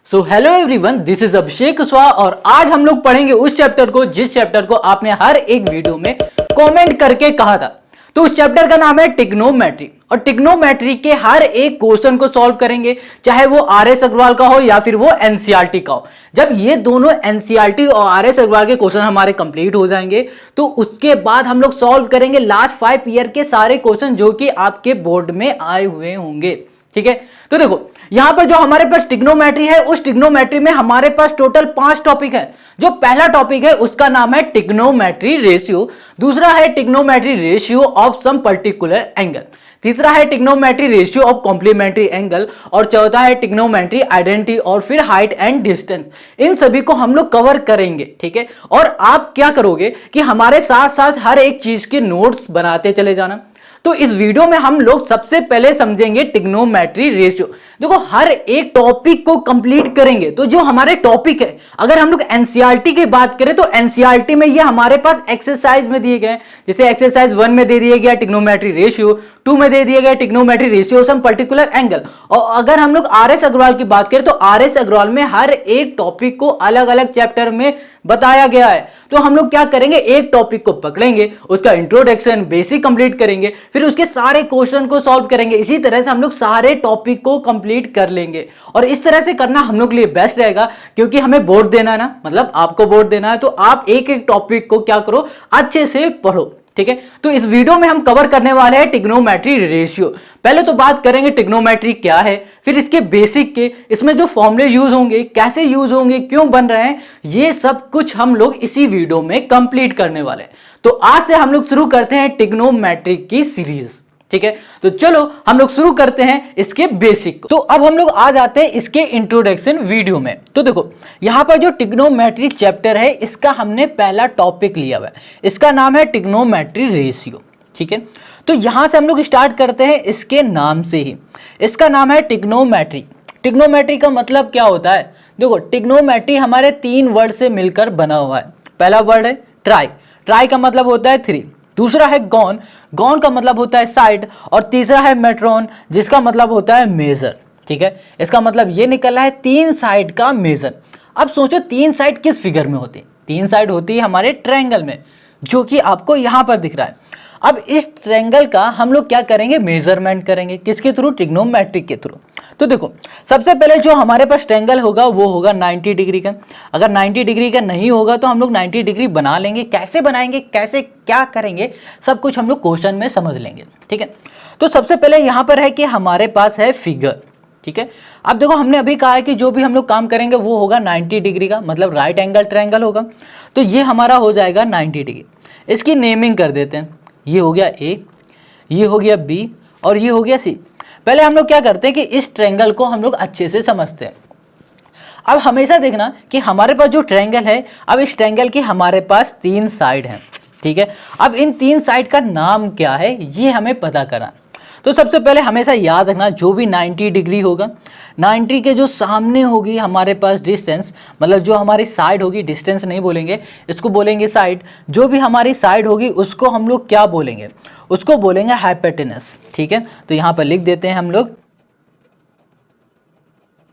So hello everyone, this is Abhishek Kushwaha और आज हम लोग पढ़ेंगे उस चैप्टर को जिस चैप्टर को आपने हर एक वीडियो में कमेंट करके कहा था। तो उस चैप्टर का नाम है ट्रिग्नोमेट्री और ट्रिग्नोमेट्री के हर एक क्वेश्चन को सॉल्व करेंगे, चाहे वो आर.एस. अग्रवाल का हो या फिर वो एनसीईआरटी का हो। जब ये दोनों एनसीईआरटी और आर.एस. अग्रवाल के क्वेश्चन हमारे कंप्लीट हो जाएंगे तो उसके बाद हम लोग सॉल्व करेंगे लास्ट 5 ईयर के सारे क्वेश्चन जो कि आपके बोर्ड में आए हुए होंगे। ठीक है, तो देखो यहां पर जो हमारे पास ट्रिग्नोमेट्री है, उस ट्रिग्नोमेट्री में हमारे पास टोटल 5 टॉपिक है। जो पहला टॉपिक है उसका नाम है ट्रिग्नोमेट्री रेशियो, दूसरा है trigonometry ratio of some particular angle, तीसरा है trigonometry ratio of complementary angle और चौथा है ट्रिग्नोमेट्री आइडेंटिटी और फिर हाइट एंड डिस्टेंस। इन सभी को हम लोग कवर करेंगे। ठीक है, और आप क्या करोगे कि हमारे साथ साथ हर एक चीज के नोट्स बनाते चले जाना। तो इस वीडियो में हम लोग सबसे पहले समझेंगे ट्रिग्नोमेट्री रेशियो। देखो हर एक टॉपिक को कंप्लीट करेंगे। तो जो हमारे टॉपिक है, अगर हम लोग एनसीईआरटी की बात करें तो एनसीईआरटी में ये हमारे पास एक्सरसाइज में दिए गए, जैसे एक्सरसाइज 1 में दे दिया गया ट्रिग्नोमेट्री रेशियो, 2 में दे दिया गया trigonometry ratio some particular angle. और अगर हम लोग आर.एस. अग्रवाल की बात करें तो आर.एस. अग्रवाल में हर एक टॉपिक को अलग अलग चैप्टर में बताया गया है। तो हम लोग क्या करेंगे, एक टॉपिक को पकड़ेंगे, उसका इंट्रोडक्शन बेसिक कंप्लीट करेंगे, फिर उसके सारे क्वेश्चन को सॉल्व करेंगे। इसी तरह से हम लोग सारे टॉपिक को कंप्लीट कर लेंगे और इस तरह से करना हम लोग के लिए बेस्ट रहेगा, क्योंकि हमें बोर्ड देना है ना, मतलब आपको बोर्ड देना है। तो आप एक एक टॉपिक को क्या करो, अच्छे से पढ़ो। ठीक है, तो इस वीडियो में हम कवर करने वाले हैं ट्रिग्नोमेट्री रेशियो। पहले तो बात करेंगे ट्रिग्नोमेट्री क्या है, फिर इसके बेसिक के, इसमें जो फॉर्मूले यूज होंगे, कैसे यूज होंगे, क्यों बन रहे हैं, ये सब कुछ हम लोग इसी वीडियो में कंप्लीट करने वाले हैं। तो आज से हम लोग शुरू करते हैं ट्रिग्नोमेट्री की सीरीज। ठीक है, तो चलो हम लोग शुरू करते हैं इसके बेसिक। तो अब हम लोग आ जाते हैं इसके इंट्रोडक्शन वीडियो में। तो देखो यहां पर जो ट्रिग्नोमेट्री चैप्टर है, इसका हमने पहला टॉपिक लिया हुआ है, इसका नाम है ट्रिग्नोमेट्री रेशियो। ठीक है, तो यहां से हम लोग स्टार्ट करते हैं इसके नाम से ही। इसका नाम है ट्रिग्नोमेट्री। ट्रिग्नोमेट्री का मतलब क्या होता है, देखो ट्रिग्नोमेट्री हमारे 3 वर्ड से मिलकर बना हुआ है। पहला वर्ड है ट्राई, ट्राई का मतलब होता है 3, दूसरा है गॉन, गॉन का मतलब होता है साइड, और तीसरा है मेट्रोन जिसका मतलब होता है मेजर। ठीक है, इसका मतलब ये निकला है 3 साइड का मेजर। अब सोचो 3 साइड किस फिगर में होती है, 3 साइड होती है हमारे ट्रायंगल में, जो कि आपको यहां पर दिख रहा है। अब इस ट्रायंगल का हम लोग क्या करेंगे, मेजरमेंट करेंगे, किसके थ्रू, ट्रिग्नोमेट्री के थ्रू। तो देखो सबसे पहले जो हमारे पास ट्रायंगल होगा वो होगा 90 डिग्री का। अगर 90 डिग्री का नहीं होगा तो हम लोग 90 डिग्री बना लेंगे। कैसे बनाएंगे, कैसे क्या करेंगे, सब कुछ हम लोग क्वेश्चन में समझ लेंगे। ठीक है, तो सबसे पहले यहां पर है कि हमारे पास है फिगर। ठीक है, अब देखो हमने अभी कहा है कि जो भी हम लोग काम करेंगे वो होगा 90 डिग्री का, मतलब राइट एंगल ट्रायंगल होगा। तो ये हमारा हो जाएगा 90 डिग्री। इसकी नेमिंग कर देते हैं, ये हो गया ए, ये हो गया बी और ये हो गया सी। पहले हम लोग क्या करते हैं कि इस ट्रायंगल को हम लोग अच्छे से समझते हैं। अब हमेशा देखना कि हमारे पास जो ट्रायंगल है, अब इस ट्रायंगल की हमारे पास 3 साइड हैं। ठीक है, अब इन 3 साइड का नाम क्या है ये हमें पता करना। तो सबसे पहले हमेशा याद रखना, जो भी 90 डिग्री होगा, 90 के जो सामने होगी हमारे पास डिस्टेंस, मतलब जो हमारी साइड होगी, डिस्टेंस नहीं बोलेंगे, इसको बोलेंगे साइड। जो भी हमारी साइड होगी उसको हम लोग क्या बोलेंगे, उसको बोलेंगे हाइपोटेनस। ठीक है, तो यहाँ पर लिख देते हैं हम लोग।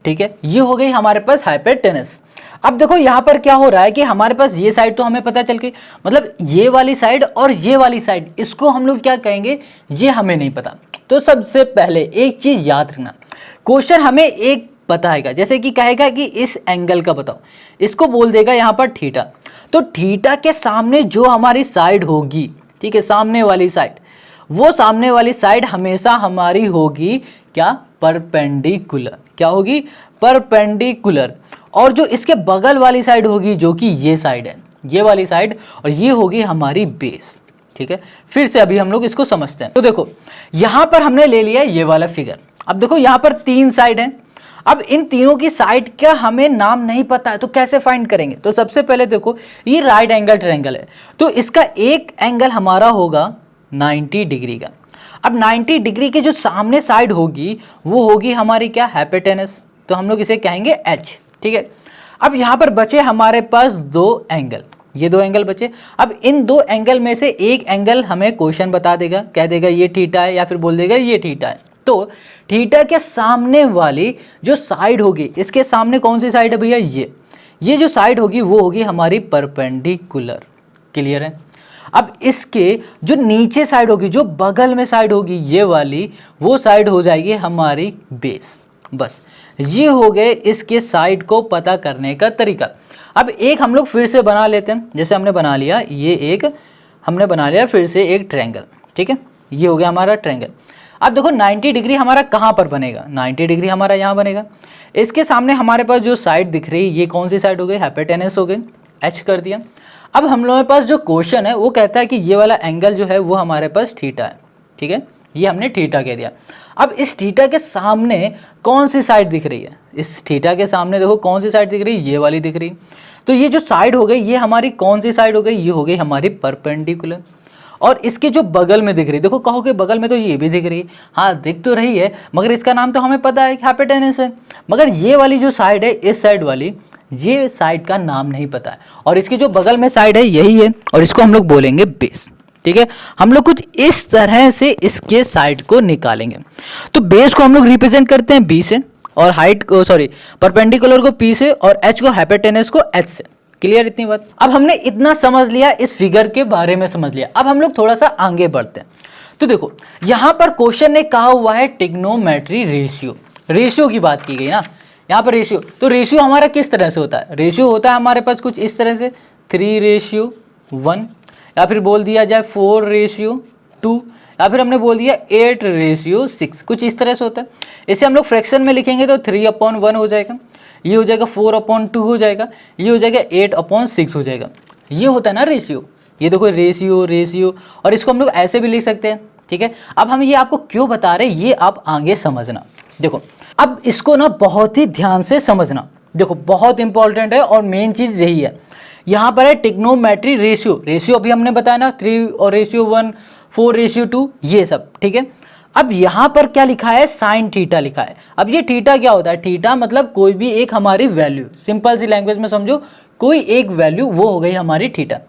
ठीक है, ये हो गई हमारे पास हाइपोटेनस। अब देखो यहाँ पर क्या हो रहा है कि हमारे पास ये साइड तो हमें पता चल गई, मतलब ये वाली साइड और ये वाली साइड, इसको हम लोग क्या कहेंगे ये हमें नहीं पता। तो सबसे पहले एक चीज याद रखना, क्वेश्चन हमें एक बताएगा, जैसे कि कहेगा कि इस एंगल का बताओ, इसको बोल देगा यहाँ पर थीटा। तो थीटा के सामने जो हमारी साइड होगी, ठीक है, सामने वाली साइड, वो सामने वाली साइड हमेशा हमारी होगी क्या, परपेंडिकुलर। क्या होगी, परपेंडिकुलर। और जो इसके बगल वाली साइड होगी, जो कि ये साइड है, ये वाली साइड, और ये होगी हमारी बेस। ठीक है, फिर से अभी हम लोग इसको समझते हैं। तो देखो यहां पर हमने ले लिया ये वाला फिगर। अब देखो यहां पर 3 साइड हैं। अब इन तीनों की साइड का हमें नाम नहीं पता है, तो कैसे फाइंड करेंगे। तो सबसे पहले देखो ये राइट एंगल ट्रायंगल है, तो इसका एक एंगल हमारा होगा 90 डिग्री का। अब 90 डिग्री के जो सामने साइड होगी वो होगी हमारी क्या, हाइपोटेनस। तो हम लोग इसे कहेंगे एच। ठीक है, अब यहां पर बचे हमारे पास 2 एंगल, ये 2 एंगल बचे। अब इन 2 एंगल में से एक एंगल हमें क्वेश्चन बता देगा, कह देगा ये थीटा है या फिर बोल देगा ये थीटा है। तो थीटा के सामने वाली जो साइड होगी, इसके सामने कौन सी साइड है भैया, ये जो साइड होगी वो होगी हमारी परपेंडिकुलर। क्लियर है। अब इसके जो नीचे साइड होगी, जो बगल में साइड होगी ये वाली, वो साइड हो जाएगी हमारी बेस। बस ये हो गए इसके साइड को पता करने का तरीका। अब एक हम लोग फिर से बना लेते हैं, जैसे हमने बना लिया, ये एक हमने बना लिया फिर से एक ट्रायंगल। ठीक है, ये हो गया हमारा ट्रायंगल। अब देखो 90 डिग्री हमारा कहाँ पर बनेगा, 90 डिग्री हमारा यहाँ बनेगा। इसके सामने हमारे पास जो साइड दिख रही है ये कौन सी साइड हो गई, हाइपोटेनस हो गई, एच कर दिया। अब हम लोगों के पास जो क्वेश्चन है वो कहता है कि ये वाला एंगल जो है वो हमारे पास थीटा है। ठीक है, ये हमने थीटा कह दिया। अब इस थीटा के सामने कौन सी साइड दिख रही है, इस थीटा के सामने देखो कौन सी साइड दिख रही है, ये वाली दिख रही है। तो ये जो साइड हो गई ये हमारी कौन सी साइड हो गई, ये हो गई हमारी परपेंडिकुलर। और इसके जो बगल में दिख रही है, देखो कहोगे बगल में तो ये भी दिख रही है, हाँ दिख तो रही है, मगर इसका नाम तो हमें पता है कि हाइपोटेनस है। मगर ये वाली जो साइड है, इस साइड वाली, ये साइड का नाम नहीं पता है। और इसकी जो बगल में साइड है यही है, और इसको हम लोग बोलेंगे बेस। ठीक है, हम लोग कुछ इस तरह से इसके साइड को निकालेंगे। तो बेस को हम लोग रिप्रेजेंट करते हैं बी से, और हाइट को परपेंडिकुलर को पी से, और एच को हाइपोटेनस को एच से। क्लियर इतनी बात। अब हमने इतना समझ लिया, इस फिगर के बारे में समझ लिया। अब हम लोग थोड़ा सा आगे बढ़ते हैं। तो देखो यहां पर क्वेश्चन ने कहा हुआ है ट्रिग्नोमेट्री रेशियो, रेशियो की बात की गई ना यहाँ पर रेशियो। तो रेशियो हमारा किस तरह से होता है, रेशियो होता है हमारे पास कुछ इस तरह से 3:1, या फिर बोल दिया जाए 4:2, या फिर हमने बोल दिया 8:6, कुछ इस तरह से होता है। इसे हम लोग फ्रैक्शन में लिखेंगे तो 3/1 हो जाएगा, ये हो जाएगा 4/2 हो जाएगा, ये हो जाएगा 8/6 हो जाएगा। ये होता है ना रेशियो। ये देखो रेशियो रेशियो, और इसको हम लोग ऐसे भी लिख सकते हैं। ठीक है, अब हम ये आपको क्यों बता रहे हैं ये आप आगे समझना। देखो अब इसको ना बहुत ही ध्यान से समझना, देखो बहुत इंपॉर्टेंट है और मेन चीज़ यही है। यहाँ पर है ट्रिग्नोमेट्री रेशियो, रेशियो अभी हमने बताया ना 3:1, 4:2 ये सब। ठीक है, अब यहाँ पर क्या लिखा है, साइन थीटा लिखा है। अब ये थीटा क्या होता है, थीटा मतलब कोई भी एक हमारी वैल्यू, सिंपल सी लैंग्वेज में समझो कोई एक वैल्यू, वो हो गई हमारी थीटा।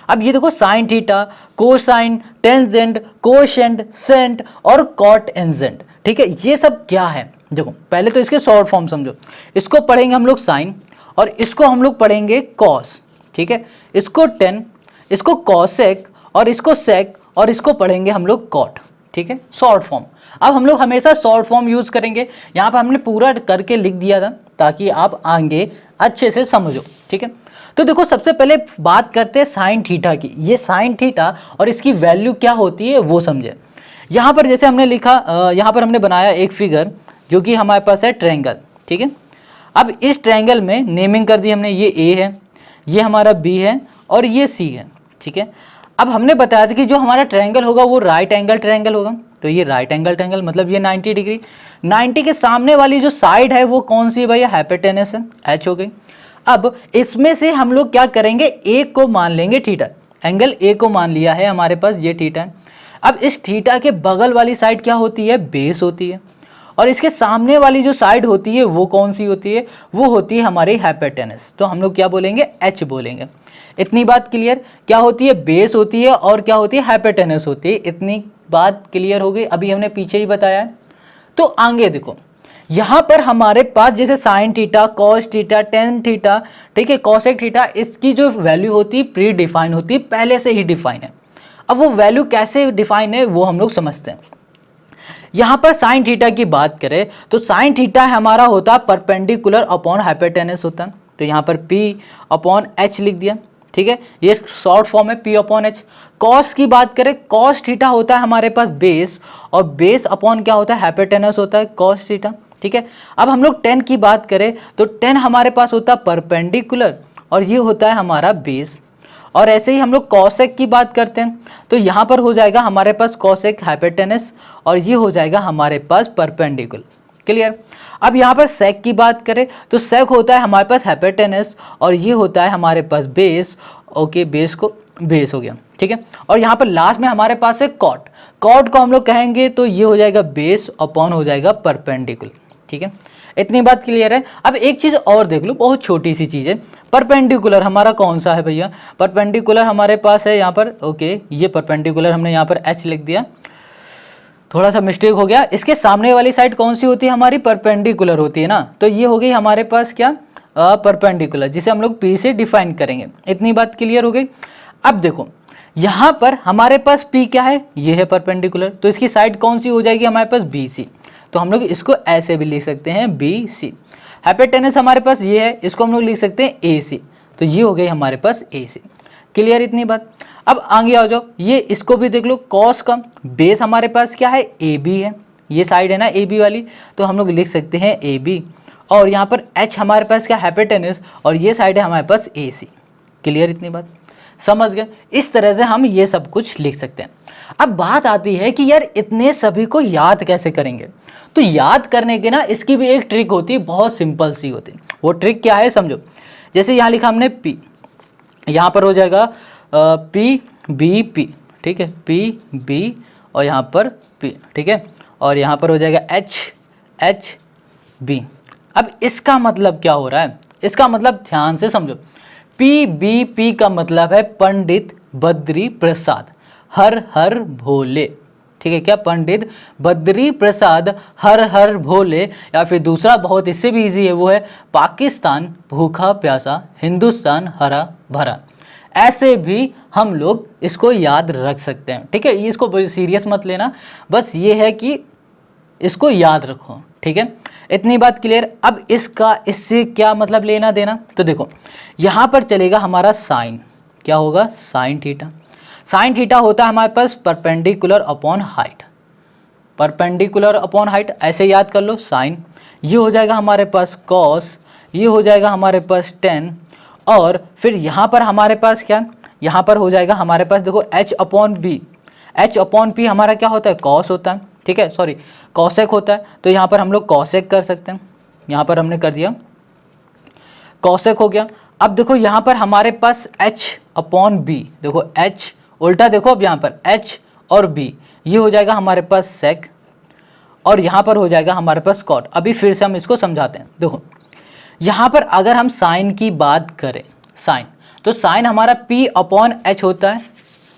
अब ये देखो sine theta, cosine, tangent, cosecant, secant और कॉट एंजेंट। ठीक है, ये सब क्या है, देखो पहले तो इसके शॉर्ट फॉर्म समझो। इसको पढ़ेंगे हम लोग साइन, और इसको हम लोग पढ़ेंगे कॉस। ठीक है, इसको टेन, इसको कॉसेक, और इसको सेक, और इसको पढ़ेंगे हम लोग कॉट। ठीक है, शॉर्ट फॉर्म। अब हम लोग हमेशा शॉर्ट फॉर्म यूज करेंगे। यहाँ पर हमने पूरा करके लिख दिया था ताकि आप आगे अच्छे से समझो। ठीक है, तो देखो सबसे पहले बात करते हैं साइन थीटा की। ये साइन थीटा और इसकी वैल्यू क्या होती है वो समझे। यहाँ पर जैसे हमने लिखा, यहाँ पर हमने बनाया एक फिगर जो कि हमारे पास है ट्रायंगल। ठीक है, अब इस ट्रायंगल में नेमिंग कर दी हमने, ये ए है, ये हमारा बी है, और ये सी है। ठीक है, अब हमने बताया था कि जो हमारा ट्रायंगल होगा वो राइट एंगल ट्रायंगल होगा। तो ये राइट एंगल ट्रायंगल मतलब ये 90 डिग्री, 90 के सामने वाली जो साइड है वो कौन सी है भैया, हाइपोटेनस है, एच हो गई। अब इसमें से हम लोग क्या करेंगे, एक को मान लेंगे थीटा, एंगल ए को मान लिया है हमारे पास, ये थीटा है। अब इस थीटा के बगल वाली साइड क्या होती है, बेस होती है, और इसके सामने वाली जो साइड होती है वो कौन सी होती है, वो होती है हमारी हाइपोटेनस। तो हम लोग क्या बोलेंगे, एच बोलेंगे। इतनी बात क्लियर, क्या होती है, बेस होती है, और क्या होती है, हाइपोटेनस होती है। इतनी बात क्लियर हो गई, अभी हमने पीछे ही बताया है। तो आगे देखो, यहाँ पर हमारे पास जैसे sine theta, cos theta, tan theta, ठीक है, कॉसेक थीटा, इसकी जो वैल्यू होती है प्री डिफाइन होती है, पहले से ही डिफाइन है। अब वो वैल्यू कैसे डिफाइन है वो हम लोग समझते हैं। यहाँ पर साइन थीटा की बात करें तो साइन थीटा हमारा होता है परपेंडिकुलर अपॉन हाइपोटेनस होता है। तो यहाँ पर P अपॉन H लिख दिया। ठीक है, ये शॉर्ट फॉर्म है P अपॉन H। कॉस की बात करें, कॉस थीटा होता है हमारे पास बेस, और बेस अपॉन क्या होता है, हाइपोटेनस होता है कॉस थीटा। ठीक है, अब हम लोग 10 की बात करें तो 10 हमारे पास होता है परपेंडिकुलर, और ये होता है हमारा बेस। और ऐसे ही हम लोग कॉसेक की बात करते हैं तो यहाँ पर हो जाएगा हमारे पास कॉसेक हाइपोटेनस, और ये हो जाएगा हमारे पास परपेंडिकुलर। क्लियर। अब यहाँ पर सेक की बात करें तो सेक होता है हमारे पास हाइपोटेनस, और ये होता है हमारे पास बेस। ओके, बेस को बेस हो गया। ठीक है, और यहाँ पर लास्ट में हमारे पास है कॉट। कॉट को हम लोग कहेंगे तो ये हो जाएगा बेस अपॉन हो जाएगा परपेंडिकुलर। ठीक है, इतनी बात क्लियर है। अब एक चीज़ और देख लो, बहुत छोटी सी चीज़ है। परपेंडिकुलर हमारा कौन सा है भैया, परपेंडिकुलर हमारे पास है यहाँ पर, ओके, ये परपेंडिकुलर हमने यहाँ पर H लिख दिया। थोड़ा सा मिस्टेक हो गया, इसके सामने वाली साइड कौन सी होती है हमारी, परपेंडिकुलर होती है ना, तो ये हो गई हमारे पास क्या, परपेंडिकुलर, जिसे हम लोग P से डिफाइन करेंगे। इतनी बात क्लियर हो गई। अब देखो यहाँ पर हमारे पास P क्या है, ये है परपेंडिकुलर, तो इसकी साइड कौन सी हो जाएगी हमारे पास, BC, तो हम लोग इसको ऐसे भी लिख सकते हैं BC। हाइपोटेनस हमारे पास ये है, इसको हम लोग लिख सकते हैं AC, तो ये हो गई हमारे पास AC। क्लियर इतनी बात। अब आगे आ जाओ, ये इसको भी देख लो, कॉस का बेस हमारे पास क्या है, AB है, ये साइड है ना AB वाली, तो हम लोग लिख सकते हैं AB, और यहाँ पर H हमारे पास क्या, हाइपोटेनस, और ये साइड है हमारे पास AC। क्लियर इतनी बात, समझ गए। इस तरह से हम ये सब कुछ लिख सकते हैं। अब बात आती है कि यार इतने सभी को याद कैसे करेंगे, तो याद करने के ना इसकी भी एक ट्रिक होती है, बहुत सिंपल सी होती है। वो ट्रिक क्या है समझो, जैसे यहाँ लिखा हमने P, यहाँ पर हो जाएगा PBP, ठीक है, PB, और यहाँ पर P, ठीक है, और यहाँ पर हो जाएगा HHB। अब इसका मतलब क्या हो रहा है, इसका मतलब ध्यान से समझो, PBP का मतलब है पंडित बद्री प्रसाद हर हर भोले, ठीक है, क्या, पंडित बद्री प्रसाद हर हर भोले, या फिर दूसरा बहुत इससे भी इजी है, वो है पाकिस्तान भूखा प्यासा हिंदुस्तान हरा भरा। ऐसे भी हम लोग इसको याद रख सकते हैं, ठीक है, ये इसको सीरियस मत लेना, बस ये है कि इसको याद रखो, ठीक है, इतनी बात क्लियर। अब इसका इससे क्या मतलब लेना देना, तो देखो यहाँ पर चलेगा हमारा साइन, क्या होगा, साइन थीटा। साइन थीटा होता है हमारे पास perpendicular upon height, perpendicular upon height, ऐसे याद कर लो साइन। ये हो जाएगा हमारे पास कॉस, ये हो जाएगा हमारे पास टेन, और फिर यहाँ पर हमारे पास क्या, यहाँ पर हो जाएगा हमारे पास देखो H upon B, H upon P हमारा क्या होता है, कॉस होता है, ठीक है, सॉरी कॉसेक होता है, तो यहाँ पर हम लोग कॉसेक कर सकते हैं, यहाँ पर हमने कर दिया कॉसेक हो गया। अब देखो यहाँ पर हमारे पास H अपॉन B, देखो H उल्टा, देखो अब यहाँ पर H और B, ये हो जाएगा हमारे पास सेक, और यहाँ पर हो जाएगा हमारे पास कॉट। अभी फिर से हम इसको समझाते हैं। देखो यहाँ पर अगर हम साइन की बात करें, साइन, तो साइन हमारा P अपॉन H होता है,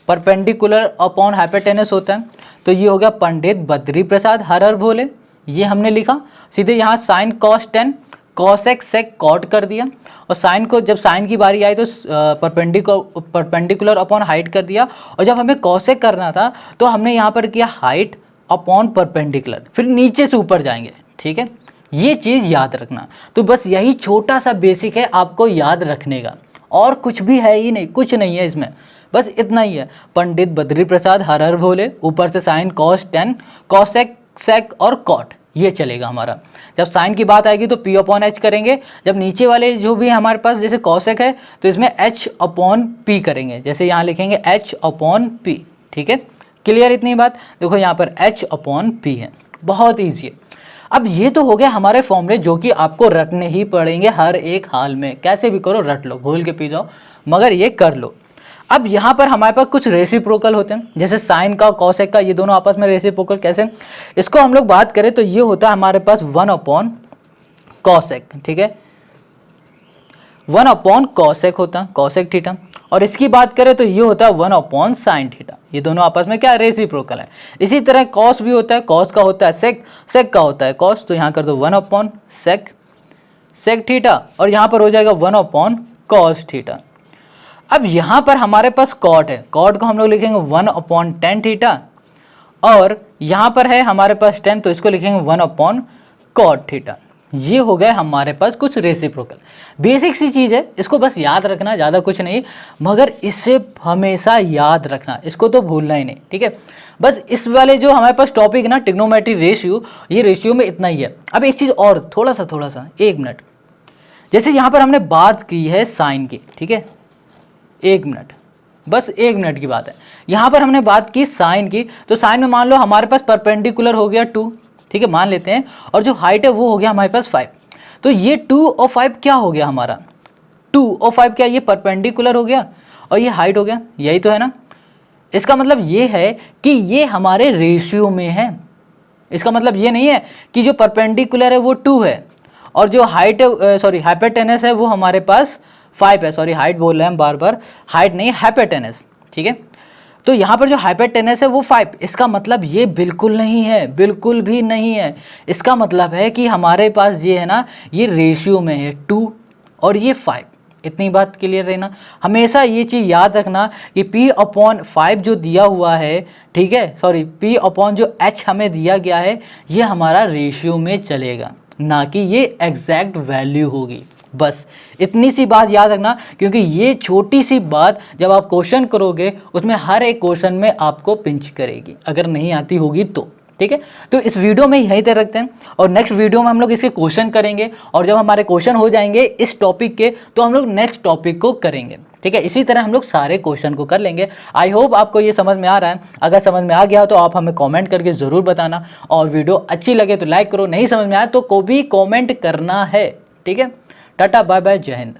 परपेंडिकुलर अपॉन हाइपोटेनस होता है, तो ये हो गया पंडित बद्री प्रसाद हर हर भोले, ये हमने लिखा सीधे यहाँ sine cos tan, cosec sec cot कर दिया, और साइन को जब साइन की बारी आई तो परपेंडिकुलर अपॉन हाइट कर दिया, और जब हमें कॉसेक करना था तो हमने यहाँ पर किया हाइट अपॉन परपेंडिकुलर, फिर नीचे से ऊपर जाएंगे, ठीक है, ये चीज़ याद रखना। तो बस यही छोटा सा बेसिक है आपको याद रखने का, और कुछ भी है ही नहीं, कुछ नहीं है इसमें, बस इतना ही है, पंडित बद्री प्रसाद हर हर भोले, ऊपर से sine cos tan, cosec sec और कॉट, ये चलेगा हमारा। जब साइन की बात आएगी तो P अपॉन H करेंगे, जब नीचे वाले जो भी हमारे पास जैसे कॉसेक है तो इसमें H अपॉन P करेंगे, जैसे यहाँ लिखेंगे H अपॉन P, ठीक है, क्लियर इतनी बात। देखो यहाँ पर H अपॉन P है, बहुत ईजी है। अब ये तो हो गया हमारे फॉर्मूले जो कि आपको रटने ही पड़ेंगे हर एक हाल में, कैसे भी करो रट लो, घोल के पी जाओ, मगर ये कर लो। अब यहाँ पर हमारे पास कुछ रेसिप्रोकल होते हैं, जैसे साइन का कॉसेक का, ये दोनों आपस में रेसिप्रोकल कैसे, इसको हम लोग बात करें तो ये होता है हमारे पास 1 अपॉन कॉसेक, ठीक है, 1 अपॉन कॉसेक होता है, कॉसेक थीटा, और इसकी बात करें तो ये होता है 1 अपॉन साइन थीटा, ये दोनों आपस में क्या रेसिप्रोकल है। इसी तरह कॉस भी होता है, कॉस का होता है सेक, सेक का होता है कॉस, तो यहाँ कर दो 1 अपॉन सेक, सेक थीटा, और यहाँ पर हो जाएगा 1 अपॉन कॉस थीटा। अब यहाँ पर हमारे पास कॉट है, कॉट को हम लोग लिखेंगे 1 अपॉन टेन थीटा, और यहाँ पर है हमारे पास 10, तो इसको लिखेंगे 1 अपॉन कॉट थीटा। ये हो गए हमारे पास कुछ रेसिप्रोकल, बेसिक सी चीज़ है, इसको बस याद रखना, ज़्यादा कुछ नहीं, मगर इसे हमेशा याद रखना, इसको तो भूलना ही नहीं, ठीक है। बस इस वाले जो हमारे पास टॉपिक है ना ट्रिग्नोमेट्री रेशियो, ये रेशियो में इतना ही है। अब एक चीज़ और, थोड़ा सा 1 मिनट, जैसे यहाँ पर हमने बात की है साइन की, ठीक है, 1 मिनट, बस 1 मिनट की बात है। यहाँ पर हमने बात की साइन की, तो साइन में मान लो हमारे पास परपेंडिकुलर हो गया 2, ठीक है, मान लेते हैं, और जो हाइट है वो हो गया हमारे पास 5, तो ये 2 और 5 क्या हो गया हमारा, 2 और 5 क्या, ये परपेंडिकुलर हो गया और ये हाइट हो गया, यही तो है ना। इसका मतलब ये है कि ये हमारे रेशियो में है, इसका मतलब ये नहीं है कि जो परपेंडिकुलर है वो 2 है और जो हाइट है, सॉरी हाइपोटेनस है वो हमारे पास 5 है, सॉरी हाइट बोल रहे हैं हम बार बार, हाइट नहीं हाइपोटेनस, ठीक है। तो यहाँ पर जो हाइपोटेनस है वो 5, इसका मतलब ये बिल्कुल नहीं है, बिल्कुल भी नहीं है। इसका मतलब है कि हमारे पास ये है ना, ये रेशियो में है 2 और ये 5। इतनी बात क्लियर रहना, हमेशा ये चीज़ याद रखना कि P/5 जो दिया हुआ है, ठीक है, सॉरी P/ जो H हमें दिया गया है, ये हमारा रेशियो में चलेगा, ना कि ये एग्जैक्ट वैल्यू होगी। बस इतनी सी बात याद रखना, क्योंकि ये छोटी सी बात जब आप क्वेश्चन करोगे उसमें हर एक क्वेश्चन में आपको पिंच करेगी, अगर नहीं आती होगी तो। ठीक है, तो इस वीडियो में यहीं तक रखते हैं और नेक्स्ट वीडियो में हम लोग इसके क्वेश्चन करेंगे, और जब हमारे क्वेश्चन हो जाएंगे इस टॉपिक के तो हम लोग नेक्स्ट टॉपिक को करेंगे। ठीक है, इसी तरह हम लोग सारे क्वेश्चन को कर लेंगे। आई होप आपको ये समझ में आ रहा है। अगर समझ में आ गया तो आप हमें कमेंट करके ज़रूर बताना, और वीडियो अच्छी लगे तो लाइक करो, नहीं समझ में आया तो को भी कमेंट करना है। ठीक है, टाटा बाय बाय, जय हिंद।